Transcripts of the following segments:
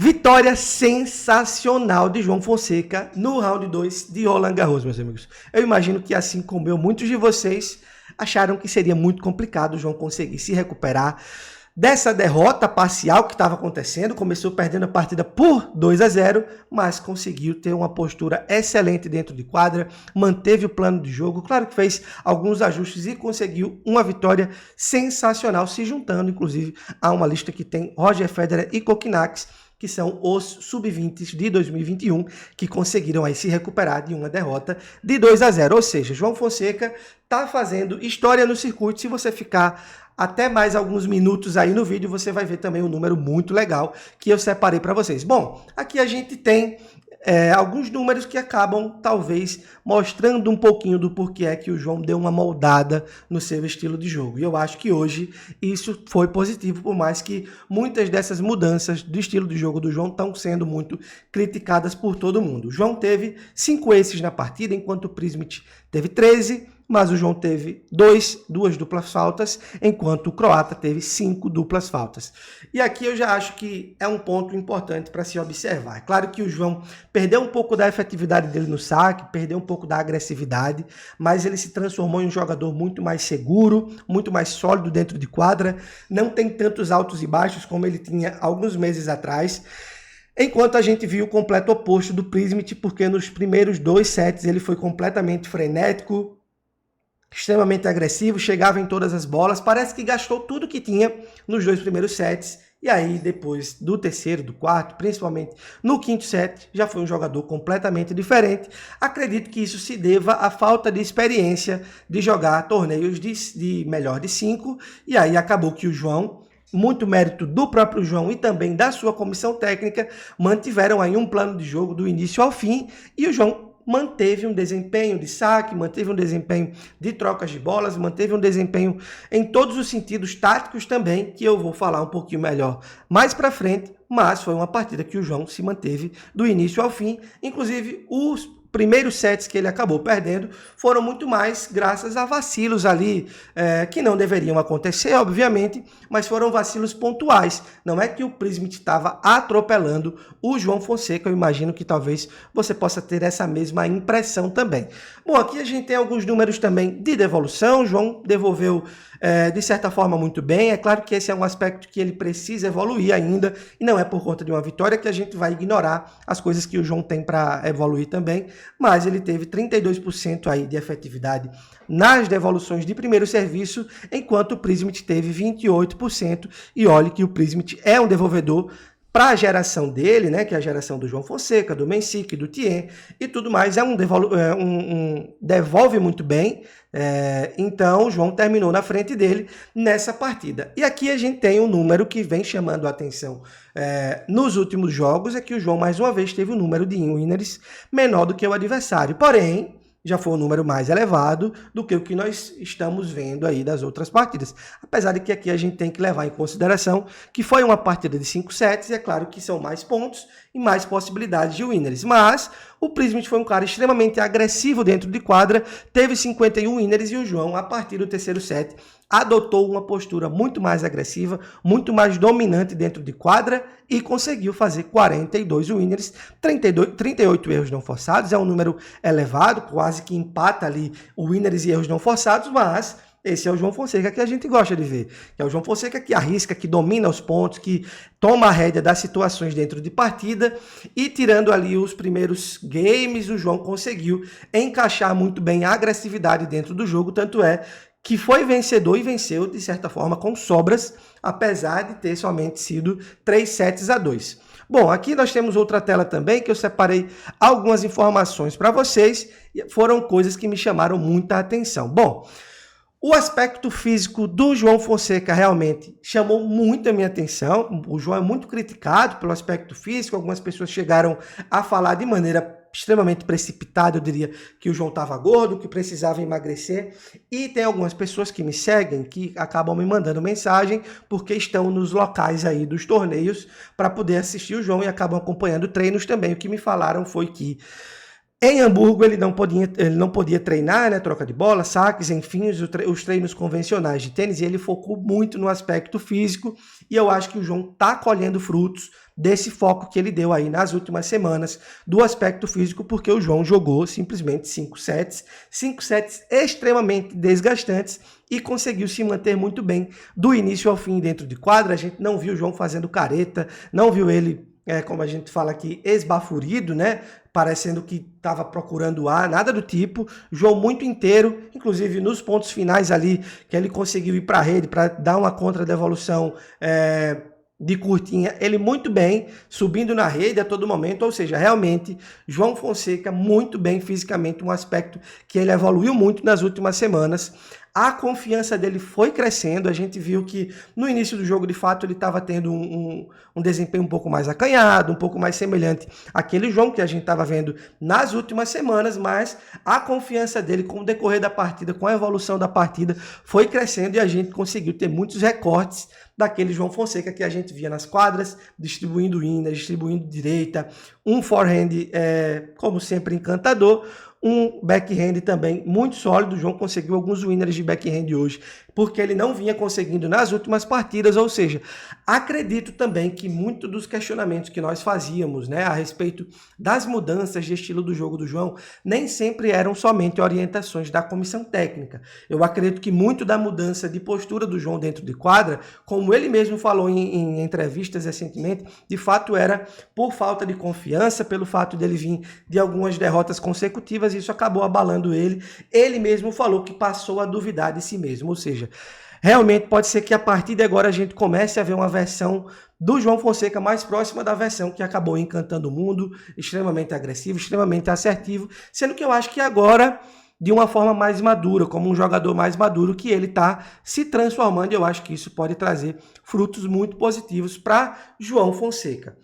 Vitória sensacional de João Fonseca no round 2 de Roland Garros, meus amigos. Eu imagino que, assim como eu, muitos de vocês acharam que seria muito complicado o João conseguir se recuperar dessa derrota parcial que estava acontecendo. Começou perdendo a partida por 2-0, mas conseguiu ter uma postura excelente dentro de quadra, manteve o plano de jogo, claro que fez alguns ajustes e conseguiu uma vitória sensacional, se juntando inclusive a uma lista que tem Roger Federer e Kokkinakis, que são os sub-20 de 2021, que conseguiram aí se recuperar de uma derrota de 2-0. Ou seja, João Fonseca está fazendo história no circuito. Se você ficar até mais alguns minutos aí no vídeo, você vai ver também um número muito legal que eu separei para vocês. Bom, aqui a gente tem alguns números que acabam, talvez, mostrando um pouquinho do porquê é que o João deu uma moldada no seu estilo de jogo. E eu acho que hoje isso foi positivo, por mais que muitas dessas mudanças do estilo de jogo do João estão sendo muito criticadas por todo mundo. O João teve 5 aces na partida, enquanto o Prismic teve 13, mas o João teve 2 duplas faltas, enquanto o croata teve 5 duplas faltas. E aqui eu já acho que é um ponto importante para se observar. É claro que o João perdeu um pouco da efetividade dele no saque, perdeu um pouco da agressividade, mas ele se transformou em um jogador muito mais seguro, muito mais sólido dentro de quadra, não tem tantos altos e baixos como ele tinha alguns meses atrás. Enquanto a gente viu o completo oposto do Prismic, porque nos primeiros 2 sets ele foi completamente frenético, extremamente agressivo, chegava em todas as bolas, parece que gastou tudo que tinha nos 2 primeiros sets, e aí depois do terceiro, do quarto, principalmente no quinto set, já foi um jogador completamente diferente. Acredito que isso se deva à falta de experiência de jogar torneios de melhor de 5, e aí acabou que o João, muito mérito do próprio João e também da sua comissão técnica, mantiveram aí um plano de jogo do início ao fim, e o João manteve um desempenho de saque, manteve um desempenho de trocas de bolas, manteve um desempenho em todos os sentidos táticos também, que eu vou falar um pouquinho melhor mais para frente, mas foi uma partida que o João se manteve do início ao fim. Inclusive, os primeiros sets que ele acabou perdendo foram muito mais graças a vacilos ali, que não deveriam acontecer, obviamente, mas foram vacilos pontuais. Não é que o Prismic estava atropelando o João Fonseca, eu imagino que talvez você possa ter essa mesma impressão também. Bom, aqui a gente tem alguns números também de devolução. O João devolveu de certa forma muito bem. É claro que esse é um aspecto que ele precisa evoluir ainda, e não é por conta de uma vitória que a gente vai ignorar as coisas que o João tem para evoluir também, mas ele teve 32% aí de efetividade nas devoluções de primeiro serviço, enquanto o Prismic teve 28%, e olhe que o Prismic é um devolvedor para a geração dele, né, que é a geração do João Fonseca, do Mensik, do Thiem e tudo mais, devolve muito bem. Então o João terminou na frente dele nessa partida. E aqui a gente tem um número que vem chamando a atenção nos últimos jogos, é que o João mais uma vez teve um número de winners menor do que o adversário, porém já foi um número mais elevado do que o que nós estamos vendo aí das outras partidas. Apesar de que aqui a gente tem que levar em consideração que foi uma partida de 5 sets, e é claro que são mais pontos e mais possibilidades de winners. Mas o Prismic foi um cara extremamente agressivo dentro de quadra, teve 51 winners, e o João, a partir do terceiro set, adotou uma postura muito mais agressiva, muito mais dominante dentro de quadra e conseguiu fazer 42 winners, 38 erros não forçados. É um número elevado, quase que empata ali o winners e erros não forçados, mas esse é o João Fonseca que a gente gosta de ver, que é o João Fonseca que arrisca, que domina os pontos, que toma a rédea das situações dentro de partida, e tirando ali os primeiros games, o João conseguiu encaixar muito bem a agressividade dentro do jogo, tanto é que foi vencedor e venceu, de certa forma, com sobras, apesar de ter somente sido 3-2. Bom, aqui nós temos outra tela também, que eu separei algumas informações para vocês, e foram coisas que me chamaram muita atenção. Bom, o aspecto físico do João Fonseca realmente chamou muito a minha atenção. O João é muito criticado pelo aspecto físico, algumas pessoas chegaram a falar de maneira extremamente precipitada, eu diria que o João estava gordo, que precisava emagrecer, e tem algumas pessoas que me seguem que acabam me mandando mensagem porque estão nos locais aí dos torneios para poder assistir o João e acabam acompanhando treinos também. O que me falaram foi que Em Hamburgo ele não podia treinar, né, troca de bola, saques, enfim, os treinos convencionais de tênis, e ele focou muito no aspecto físico, e eu acho que o João está colhendo frutos desse foco que ele deu aí nas últimas semanas do aspecto físico, porque o João jogou simplesmente 5 sets extremamente desgastantes e conseguiu se manter muito bem do início ao fim dentro de quadra. A gente não viu o João fazendo careta, não viu ele, como a gente fala aqui, esbaforido, né? Parecendo que estava procurando ar, nada do tipo. João muito inteiro, inclusive nos pontos finais ali, que ele conseguiu ir para a rede para dar uma contra-devolução de curtinha, ele muito bem, subindo na rede a todo momento, ou seja, realmente, João Fonseca muito bem fisicamente, um aspecto que ele evoluiu muito nas últimas semanas. A confiança dele foi crescendo, a gente viu que no início do jogo, de fato, ele estava tendo um desempenho um pouco mais acanhado, um pouco mais semelhante àquele João que a gente estava vendo nas últimas semanas, mas a confiança dele com o decorrer da partida, com a evolução da partida, foi crescendo e a gente conseguiu ter muitos recortes daquele João Fonseca que a gente via nas quadras, distribuindo inner, distribuindo direita, um forehand, como sempre, encantador, um backhand também muito sólido. O João conseguiu alguns winners de backhand hoje, porque ele não vinha conseguindo nas últimas partidas, ou seja, acredito também que muito dos questionamentos que nós fazíamos, né, a respeito das mudanças de estilo do jogo do João, nem sempre eram somente orientações da comissão técnica. Eu acredito que muito da mudança de postura do João dentro de quadra, como ele mesmo falou em entrevistas recentemente, de fato era por falta de confiança, pelo fato dele vir de algumas derrotas consecutivas, isso acabou abalando ele. Ele mesmo falou que passou a duvidar de si mesmo, ou seja, realmente pode ser que a partir de agora a gente comece a ver uma versão do João Fonseca mais próxima da versão que acabou encantando o mundo, extremamente agressivo, extremamente assertivo, sendo que eu acho que agora, de uma forma mais madura, como um jogador mais maduro, que ele está se transformando, e eu acho que isso pode trazer frutos muito positivos para João Fonseca.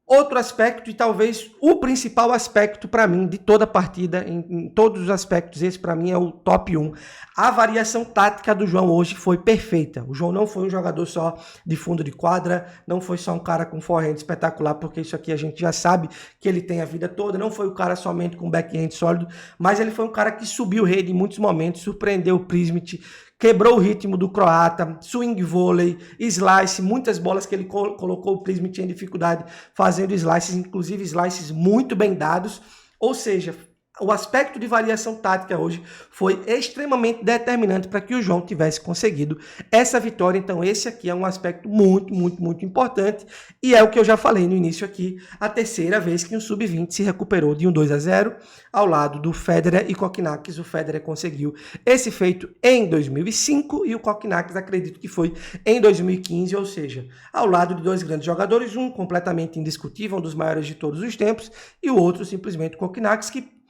Outro aspecto, e talvez o principal aspecto para mim de toda a partida, em todos os aspectos, esse para mim é o top 1. A variação tática do João hoje foi perfeita. O João não foi um jogador só de fundo de quadra, não foi só um cara com forehand espetacular, porque isso aqui a gente já sabe que ele tem a vida toda, não foi o cara somente com backhand sólido, mas ele foi um cara que subiu rede em muitos momentos, surpreendeu o Prismit, quebrou o ritmo do croata, swing volley, slice, muitas bolas que ele colocou, o Prism tinha dificuldade fazendo slices, inclusive slices muito bem dados, ou seja, o aspecto de variação tática hoje foi extremamente determinante para que o João tivesse conseguido essa vitória. Então esse aqui é um aspecto muito, muito, muito importante e é o que eu já falei no início aqui, a terceira vez que um sub-20 se recuperou de um 2-0 ao lado do Federer e Kokkinakis. O Federer conseguiu esse feito em 2005 e o Kokkinakis acredito que foi em 2015, ou seja, ao lado de dois grandes jogadores, um completamente indiscutível, um dos maiores de todos os tempos, e o outro simplesmente o Kokkinakis, que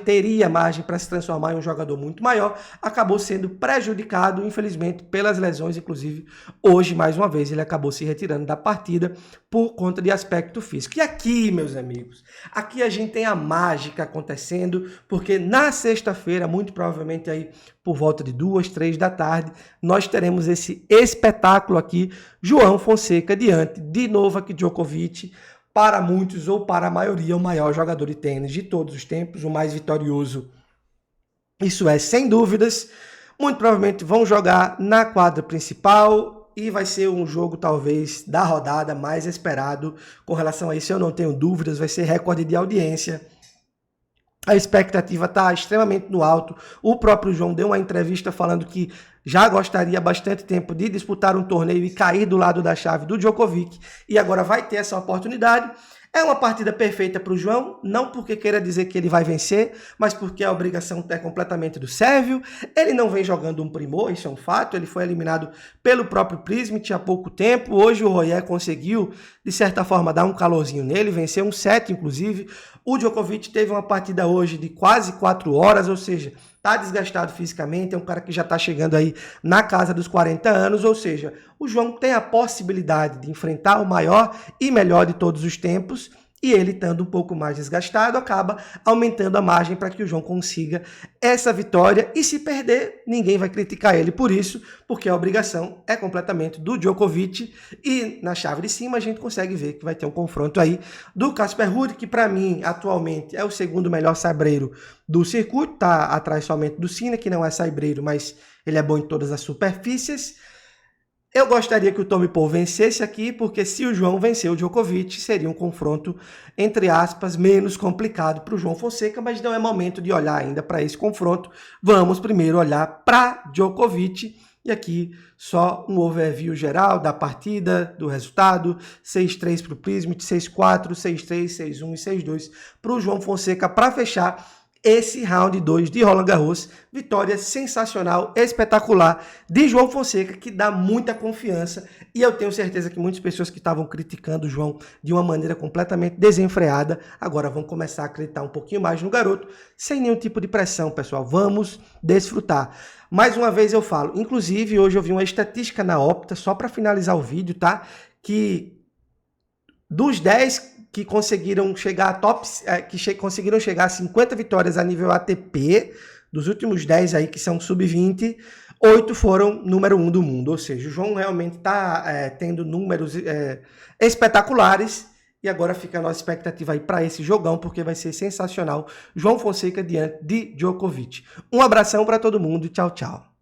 teria margem para se transformar em um jogador muito maior, acabou sendo prejudicado, infelizmente, pelas lesões, inclusive hoje, mais uma vez, ele acabou se retirando da partida por conta de aspecto físico. E aqui, meus amigos, aqui a gente tem a mágica acontecendo, porque na sexta-feira, muito provavelmente aí por volta de 2, 3 da tarde, nós teremos esse espetáculo aqui, João Fonseca diante de Novak Djokovic, para muitos ou para a maioria, o maior jogador de tênis de todos os tempos, o mais vitorioso. Isso é, sem dúvidas. Muito provavelmente vão jogar na quadra principal e vai ser um jogo, talvez, da rodada mais esperado. Com relação a isso, eu não tenho dúvidas, vai ser recorde de audiência. A expectativa está extremamente no alto. O próprio João deu uma entrevista falando que já gostaria há bastante tempo de disputar um torneio e cair do lado da chave do Djokovic, e agora vai ter essa oportunidade. É uma partida perfeita para o João, não porque queira dizer que ele vai vencer, mas porque a obrigação é completamente do sérvio. Ele não vem jogando um primor, isso é um fato, ele foi eliminado pelo próprio Prismit há pouco tempo. Hoje o Royer conseguiu, de certa forma, dar um calorzinho nele, venceu um set, inclusive. O Djokovic teve uma partida hoje de quase 4 horas, ou seja, está desgastado fisicamente, é um cara que já está chegando aí na casa dos 40 anos, ou seja, o João tem a possibilidade de enfrentar o maior e melhor de todos os tempos e ele, estando um pouco mais desgastado, acaba aumentando a margem para que o João consiga essa vitória. E se perder, ninguém vai criticar ele por isso, porque a obrigação é completamente do Djokovic. E na chave de cima a gente consegue ver que vai ter um confronto aí do Casper Ruud, que para mim atualmente é o segundo melhor saibreiro do circuito, está atrás somente do Sinner, que não é saibreiro, mas ele é bom em todas as superfícies. Eu gostaria que o Tommy Paul vencesse aqui, porque se o João vencer o Djokovic, seria um confronto, entre aspas, menos complicado para o João Fonseca, mas não é momento de olhar ainda para esse confronto. Vamos primeiro olhar para Djokovic, e aqui só um overview geral da partida, do resultado, 6-3 para o Prismit, 6-4, 6-3, 6-1 e 6-2 para o João Fonseca para fechar esse round 2 de Roland Garros. Vitória sensacional, espetacular de João Fonseca, que dá muita confiança, e eu tenho certeza que muitas pessoas que estavam criticando o João de uma maneira completamente desenfreada, agora vão começar a acreditar um pouquinho mais no garoto, sem nenhum tipo de pressão, pessoal. Vamos desfrutar. Mais uma vez eu falo, inclusive hoje eu vi uma estatística na Opta, só para finalizar o vídeo, tá? Que dos 10 que conseguiram chegar a conseguiram chegar a 50 vitórias a nível ATP, dos últimos 10 aí que são sub-20, 8 foram número 1 do mundo. Ou seja, o João realmente está tendo números espetaculares. E agora fica a nossa expectativa aí para esse jogão, porque vai ser sensacional. João Fonseca diante de Djokovic. Um abração para todo mundo e tchau, tchau.